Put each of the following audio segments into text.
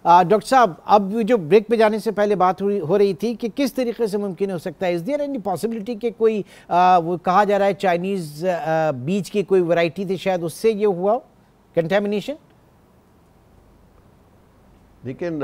Doctor साहब, अब जो ब्रेक पे जाने से पहले बात हो रही थी कि किस तरीके से मुमकिन हो सकता है, इज देयर एनी पॉसिबिलिटी कि कोई वो कहा जा रहा है चाइनीज बीज की कोई वैरायटी थी, शायद उससे ये हुआ कंटेमिनेशन? लेकिन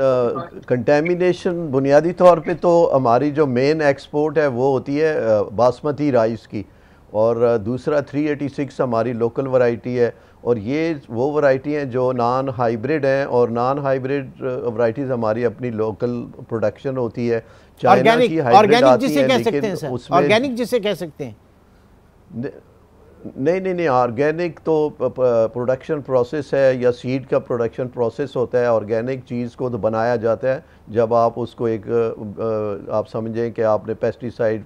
कंटेमिनेशन बुनियादी तौर पे तो हमारी जो मेन एक्सपोर्ट है वो होती है बासमती राइस की, और दूसरा 386 हमारी लोकल वैरायटी है, और ये वो वैरायटी हैं जो नॉन हाइब्रिड हैं, और नॉन हाइब्रिड वैरायटीज़ हमारी अपनी लोकल प्रोडक्शन होती है। चाइना की हाइब्रिड आती है, लेकिन उसमें ऑर्गेनिक जिसे कह सकते हैं। नहीं, ऑर्गेनिक तो प्रोडक्शन प्रोसेस है या सीड का प्रोडक्शन प्रोसेस होता है। ऑर्गेनिक चीज़ को तो बनाया जाता है जब आप उसको एक आप समझें कि आपने पेस्टिसाइड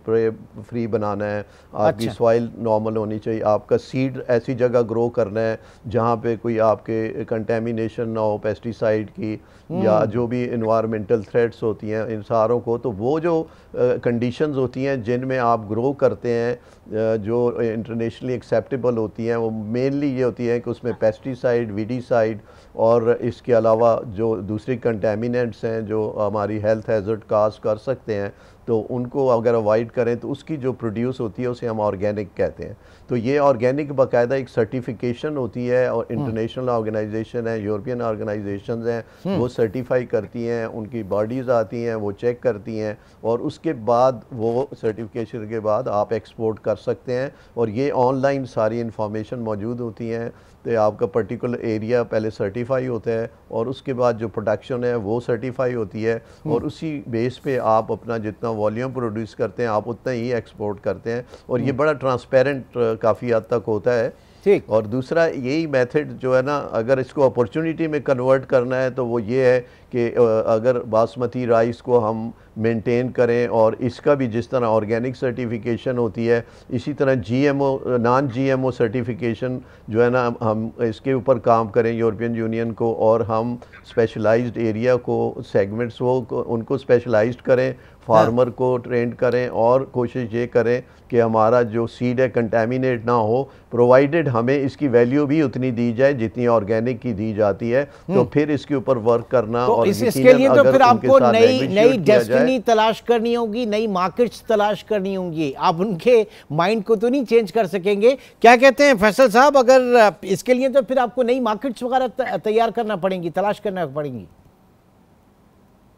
फ्री बनाना है, आपकी सॉइल नॉर्मल होनी चाहिए, आपका सीड ऐसी जगह ग्रो करना है जहाँ पे कोई आपके कंटेमिनेशन ना हो पेस्टिसाइड की या जो भी इन्वायरमेंटल थ्रेट्स होती हैं इन सारों को, तो वो जो कंडीशंस होती हैं जिनमें आप ग्रो करते हैं जो इंटरनेशनली एक्सेप्टेबल होती हैं, वो मेनली ये होती है कि उसमें पेस्टिसाइड, वीडीसाइड और इसके अलावा जो दूसरी कंटेमिनेंट्स हैं जो हमारी हेल्थ हैज़र्ड काज कर सकते हैं, तो उनको अगर अवॉइड करें तो उसकी जो प्रोड्यूस होती है उसे हम ऑर्गेनिक कहते हैं। तो ये ऑर्गेनिक बाकायदा एक सर्टिफिकेशन होती है, और इंटरनेशनल ऑर्गेनाइजेशन है, यूरोपियन ऑर्गेनाइजेशंस हैं, वो सर्टिफाई करती हैं, उनकी बॉडीज़ आती हैं, वो चेक करती हैं, और उसके बाद वो सर्टिफिकेशन के बाद आप एक्सपोर्ट कर सकते हैं। और ये ऑनलाइन सारी इंफॉर्मेशन मौजूद होती हैं, तो आपका पर्टिकुलर एरिया पहले सर्टिफाई होता है, और उसके बाद जो प्रोडक्शन है वो सर्टिफाई होती है, और उसी बेस पे आप अपना जितना वॉल्यूम प्रोड्यूस करते हैं आप उतना ही एक्सपोर्ट करते हैं, और ये बड़ा ट्रांसपेरेंट काफ़ी हद तक होता है। ठीक। और दूसरा यही मेथड जो है ना, अगर इसको अपॉर्चुनिटी में कन्वर्ट करना है तो वो ये है कि अगर बासमती राइस को हम मेंटेन करें, और इसका भी जिस तरह ऑर्गेनिक सर्टिफिकेशन होती है इसी तरह जीएमओ नॉन जीएमओ सर्टिफिकेशन जो है ना, हम इसके ऊपर काम करें यूरोपियन यूनियन को, और हम स्पेशलाइज्ड एरिया को सेगमेंट्स वो उनको स्पेशलाइज्ड करें, फार्मर को ट्रेंड करें, और कोशिश ये करें कि हमारा जो सीड है कंटेमिनेट ना हो, प्रोवाइडेड हमें इसकी वैल्यू भी उतनी दी जाए जितनी ऑर्गेनिक की दी जाती है। तो फिर इसके ऊपर वर्क करना, तो और इसके लिए तो फिर आपको नई डेस्टिनी तलाश करनी होगी, नई मार्केट्स तलाश करनी होंगी। आप उनके माइंड को तो नहीं चेंज कर सकेंगे। क्या कहते हैं फैसल साहब, अगर इसके लिए तो फिर आपको नई मार्केट्स वगैरह तैयार करना पड़ेंगी, तलाश करना पड़ेंगी?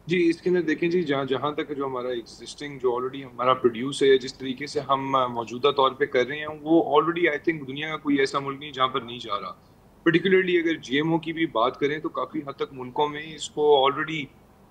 जी, इसके अंदर देखें जी, जहाँ तक जो हमारा एग्जिस्टिंग जो ऑलरेडी हमारा प्रोड्यूस है, जिस तरीके से हम मौजूदा तौर पे कर रहे हैं, वो ऑलरेडी आई थिंक दुनिया का कोई ऐसा मुल्क नहीं जहाँ पर नहीं जा रहा। पर्टिकुलरली अगर जीएमओ की भी बात करें तो काफ़ी हद तक मुल्कों में इसको ऑलरेडी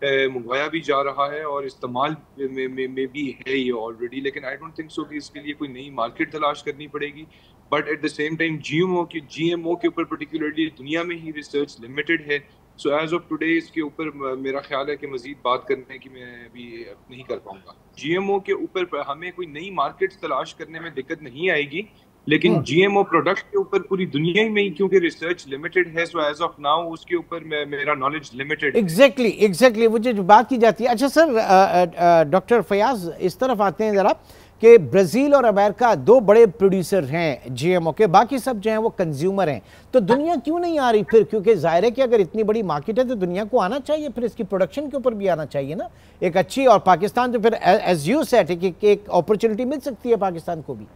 मंगवाया भी जा रहा है और इस्तेमाल में भी है ये ऑलरेडी, लेकिन आई डोंट थिंक सो कि इसके लिए कोई नई मार्केट तलाश करनी पड़ेगी। But at the same time GMO के ऊपर पर्टिकुलरली दुनिया में ही रिसर्च लिमिटेड है। सो एज ऑफ टुडे इसके ऊपर मेरा ख्याल है कि मजीद बात करने की मैं अभी नहीं कर पाऊंगा। जीएमओ के ऊपर हमें कोई नई मार्केट्स तलाश करने में दिक्कत नहीं आएगी, लेकिन जीएमओ प्रोडक्ट के ऊपर पूरी दुनिया में ही क्योंकि रिसर्च लिमिटेड है, सो एज ऑफ नाउ उसके ऊपर मेरा नॉलेज लिमिटेड। एग्जैक्टली मुझे जो बात की जाती है। अच्छा सर, डॉक्टर फयाज इस तरफ आते हैं जरा कि ब्राज़ील और अमेरिका दो बड़े प्रोड्यूसर हैं जीएमओ के, बाकी सब जो हैं वो कंज्यूमर हैं। तो दुनिया क्यों नहीं आ रही फिर? क्योंकि जाहिर है कि अगर इतनी बड़ी मार्केट है तो दुनिया को आना चाहिए, फिर इसकी प्रोडक्शन के ऊपर भी आना चाहिए ना एक अच्छी। और पाकिस्तान तो फिर एज यू सेड एक अपॉर्चुनिटी मिल सकती है पाकिस्तान को भी।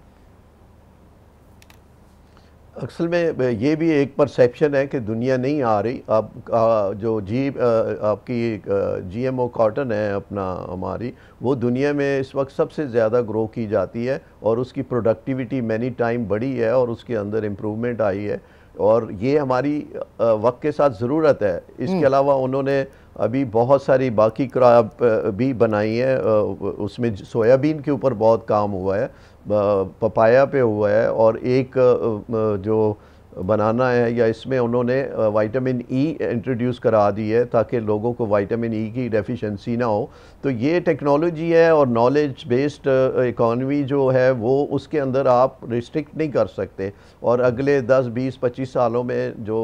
असल में ये भी एक परसेप्शन है कि दुनिया नहीं आ रही। अब जो आपकी जीएमओ कॉटन है अपना हमारी, वो दुनिया में इस वक्त सबसे ज़्यादा ग्रो की जाती है, और उसकी प्रोडक्टिविटी मैनी टाइम बढ़ी है, और उसके अंदर इम्प्रूवमेंट आई है, और ये हमारी वक्त के साथ ज़रूरत है। इसके अलावा उन्होंने अभी बहुत सारी बाकी क्रॉप भी बनाई है, उसमें सोयाबीन के ऊपर बहुत काम हुआ है, पपाया पे हुआ है, और एक जो बनाना है या इसमें उन्होंने विटामिन ई इंट्रोड्यूस करा दी है ताकि लोगों को विटामिन ई की डेफिशिएंसी ना हो। तो ये टेक्नोलॉजी है, और नॉलेज बेस्ड इकॉनमी जो है वो उसके अंदर आप रिस्ट्रिक्ट नहीं कर सकते, और अगले 10, 20, 25 सालों में जो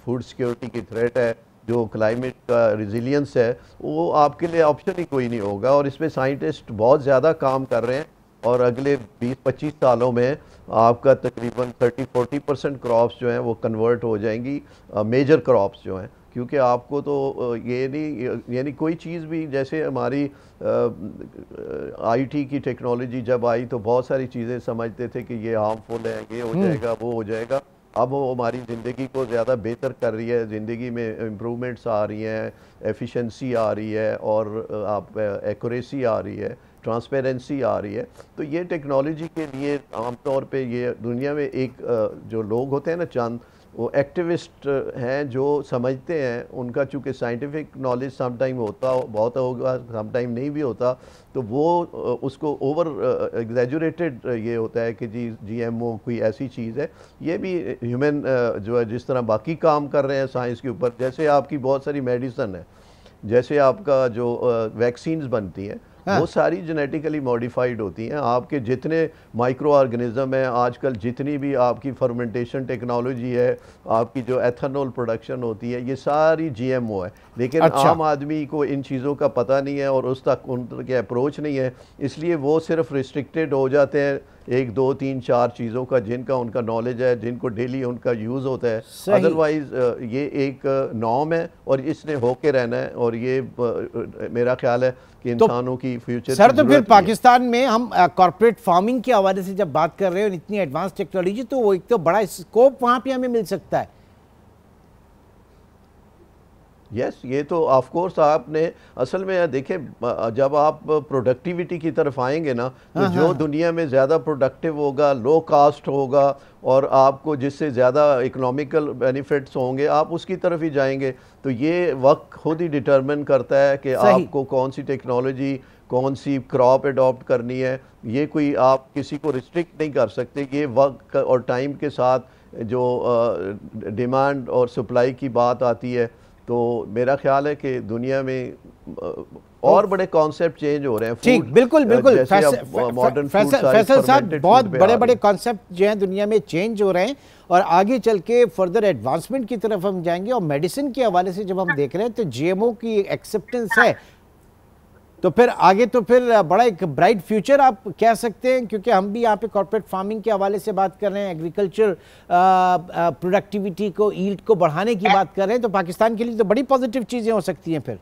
फूड सिक्योरिटी की थ्रेट है, जो क्लाइमेट का रिजिलियंस है, वो आपके लिए ऑप्शन ही कोई नहीं होगा। और इसमें साइंटिस्ट बहुत ज़्यादा काम कर रहे हैं, और अगले 20-25 सालों में आपका तकरीबन 30-40% क्रॉप्स जो हैं वो कन्वर्ट हो जाएंगी मेजर क्रॉप्स जो हैं। क्योंकि आपको तो ये नहीं, यानी कोई चीज़ भी, जैसे हमारी आईटी की टेक्नोलॉजी जब आई तो बहुत सारी चीज़ें समझते थे कि ये हार्मफुल है, ये हो जाएगा, वो हो जाएगा। अब वो हमारी ज़िंदगी को ज़्यादा बेहतर कर रही है, ज़िंदगी में इम्प्रूवमेंट्स आ रही हैं, एफिशिएंसी आ रही है, और आप एक्यूरेसी आ रही है, ट्रांसपेरेंसी आ रही है। तो ये टेक्नोलॉजी के लिए आमतौर पे ये दुनिया में एक जो लोग होते हैं ना, चंद वो एक्टिविस्ट हैं जो समझते हैं, उनका चूँकि साइंटिफिक नॉलेज सम टाइम बहुत होगा, सम टाइम नहीं भी होता, तो वो उसको ओवर एग्जैजुरेटेड ये होता है कि जी जीएमओ कोई ऐसी चीज़ है। ये भी ह्यूमन जो है, जिस तरह बाकी काम कर रहे हैं साइंस के ऊपर, जैसे आपकी बहुत सारी मेडिसिन है, जैसे आपका जो वैक्सीन्स बनती हैं, वो सारी जेनेटिकली मॉडिफाइड होती हैं। आपके जितने माइक्रो ऑर्गेनिज्म हैं आजकल, जितनी भी आपकी फर्मेंटेशन टेक्नोलॉजी है, आपकी जो एथेनॉल प्रोडक्शन होती है, ये सारी जीएमओ है। लेकिन आम आदमी को इन चीज़ों का पता नहीं है और उस तक उनके अप्रोच नहीं है, इसलिए वो सिर्फ रिस्ट्रिक्टेड हो जाते हैं 1, 2, 3, 4 चीज़ों का जिनका उनका नॉलेज है, जिनको डेली उनका यूज़ होता है। अदरवाइज़ ये एक नॉर्म है और इसने होके रहना है, और ये मेरा ख्याल है कि इंसानों की फ्यूचर सर तो फिर पाकिस्तान में हम कॉर्पोरेट फार्मिंग के हवाले से जब बात कर रहे हो, इतनी एडवांस टेक्नोलॉजी, तो वो एक तो बड़ा स्कोप वहाँ पे हमें मिल सकता है। यस, ये तो ऑफ कोर्स आपने असल में देखें, जब आप प्रोडक्टिविटी की तरफ आएंगे ना, तो जो दुनिया में ज़्यादा प्रोडक्टिव होगा, लो कास्ट होगा, और आपको जिससे ज़्यादा इकोनॉमिकल बेनिफिट्स होंगे, आप उसकी तरफ ही जाएंगे। तो ये वक्त खुद ही डिटरमिन करता है कि आपको कौन सी टेक्नोलॉजी, कौन सी क्रॉप अडॉप्ट करनी है। ये कोई आप किसी को रिस्ट्रिक्ट नहीं कर सकते। ये वक्त और टाइम के साथ जो डिमांड और सप्लाई की बात आती है, तो मेरा ख्याल है कि दुनिया में और बड़े कॉन्सेप्ट चेंज हो रहे हैं। ठीक, बिल्कुल बिल्कुल फैसल साहब, बहुत बड़े बड़े कॉन्सेप्ट जो हैं दुनिया में चेंज हो रहे हैं, और आगे चल के फर्दर एडवांसमेंट की तरफ हम जाएंगे। और मेडिसिन के हवाले से जब हम देख रहे हैं तो जीएमओ की एक्सेप्टेंस है, तो फिर आगे तो फिर बड़ा एक ब्राइट फ्यूचर आप कह सकते हैं, क्योंकि हम भी यहाँ पे कॉर्पोरेट फार्मिंग के हवाले से बात कर रहे हैं, एग्रीकल्चर प्रोडक्टिविटी को, ईल्ड को बढ़ाने की बात कर रहे हैं, तो पाकिस्तान के लिए तो बड़ी पॉजिटिव चीज़ें हो सकती हैं फिर।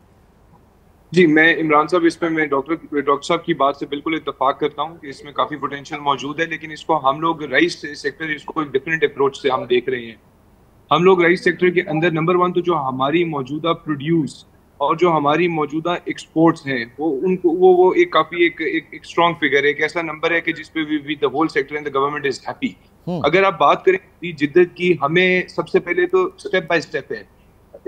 जी, मैं इमरान साहब, इसमें मैं डॉक्टर साहब की बात से बिल्कुल इत्तेफाक करता हूँ कि इसमें काफ़ी पोटेंशियल मौजूद है, लेकिन इसको हम लोग राइस सेक्टर, इसको एक डिफरेंट अप्रोच से हम देख रहे हैं। हम लोग राइस सेक्टर के अंदर नंबर 1 तो जो हमारी मौजूदा प्रोड्यूस और जो हमारी मौजूदा एक्सपोर्ट्स हैं, वो उनको वो एक काफी एक स्ट्रॉन्ग फिगर है, एक ऐसा नंबर है कि जिसपे the whole sector and the government is happy. अगर आप बात करें जिद्दत की, हमें सबसे पहले तो स्टेप बाय स्टेप है।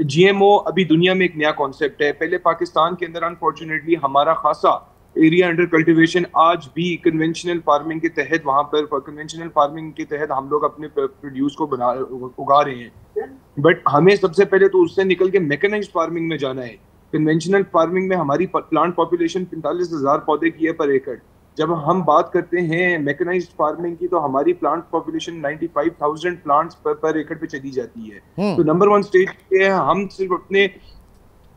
जीएमओ अभी दुनिया में एक नया कॉन्सेप्ट है। पहले पाकिस्तान के अंदर अनफॉर्चुनेटली हमारा खासा एरिया अंडर कल्टीवेशन आज भी कन्वेंशनल फार्मिंग के तहत, वहां पर कन्वेंशनल फार्मिंग के तहत हम लोग अपने प्रोड्यूस को उगा रहे हैं। बट हमें सबसे पहले तो उससे निकल के मैकेनाइज्ड फार्मिंग में जाना है। कन्वेंशनल फार्मिंग में हमारी प्लांट पॉपुलेशन 45,000 पौधे की है पर एकड़। जब हम बात करते हैं मैकेनाइज्ड फार्मिंग की, तो हमारी प्लांट पॉपुलेशन 95,000 प्लांट्स पर एकड़ पे चली जाती है। तो नंबर 1 स्टेज पे हम सिर्फ अपने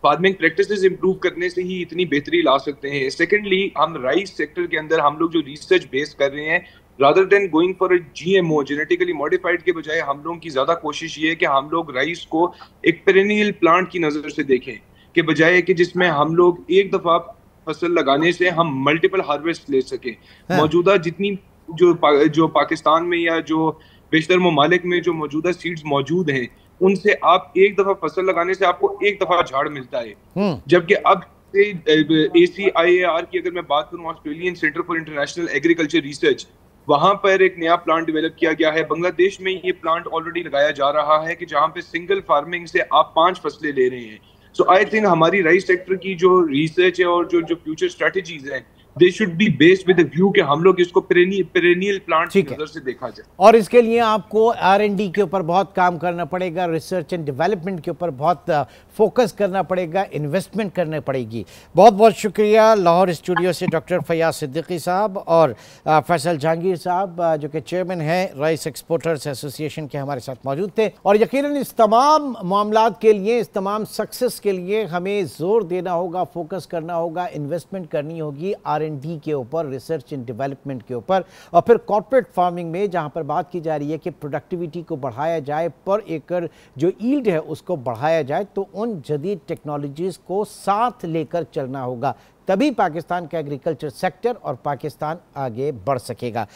फार्मिंग प्रैक्टिसेस इंप्रूव करने से ही इतनी बेहतरी ला सकते हैं। सेकेंडली, हम राइस सेक्टर के अंदर हम लोग जो रिसर्च बेस कर रहे हैं, rather than going for a GMO, genetically modified के बजाय हम लोगों की ज्यादा कोशिश ये है कि हम लोग राइस को एक पेरेनियल प्लांट की नजर से देखें, के बजाय कि जिसमें हम लोग एक दफा फसल लगाने से हम मल्टीपल हार्वेस्ट ले सके। मौजूदा जितनी जो पाकिस्तान में या जो बेशतर ममालिक में जो मौजूदा सीड्स मौजूद हैं, उनसे आप एक दफा फसल लगाने से आपको एक दफा झाड़ मिलता है। जबकि अब ACIAR की अगर मैं बात करूं, Australian centre for international agriculture research, वहां पर एक नया प्लांट डेवलप किया गया है। बांग्लादेश में ये प्लांट ऑलरेडी लगाया जा रहा है कि जहां पे सिंगल फार्मिंग से आप 5 फसलें ले रहे हैं। सो आई थिंक हमारी राइस सेक्टर की जो रिसर्च है और जो फ्यूचर स्ट्रेटजीज हैं, they should be based with the view कि हम लोग इसको पेरेनियल प्लांट की नजर से देखा जाए। और इसके लिए आपको R&D के ऊपर बहुत काम करना पड़ेगा, रिसर्च एंड डेवलपमेंट के ऊपर बहुत फोकस करना पड़ेगा, इन्वेस्टमेंट करनी पड़ेगी। बहुत बहुत शुक्रिया लाहौर स्टूडियो से डॉक्टर फयाज सिद्दीकी साहब और फैसल जहांगीर साहब, जो कि चेयरमैन हैं राइस एक्सपोर्टर्स एसोसिएशन के, हमारे साथ मौजूद थे। और यकीनन इस तमाम मामलात के लिए, इस तमाम सक्सेस के लिए हमें जोर देना होगा, फोकस करना होगा, इन्वेस्टमेंट करनी होगी R&D के ऊपर, रिसर्च एंड डेवलपमेंट के ऊपर, और फिर कॉर्पोरेट फार्मिंग में जहाँ पर बात की जा रही है कि प्रोडक्टिविटी को बढ़ाया जाए, पर एकड़ जो यील्ड है उसको बढ़ाया जाए, तो उन जदीद टेक्नोलॉजीज़ को साथ लेकर चलना होगा, तभी पाकिस्तान का एग्रीकल्चर सेक्टर और पाकिस्तान आगे बढ़ सकेगा।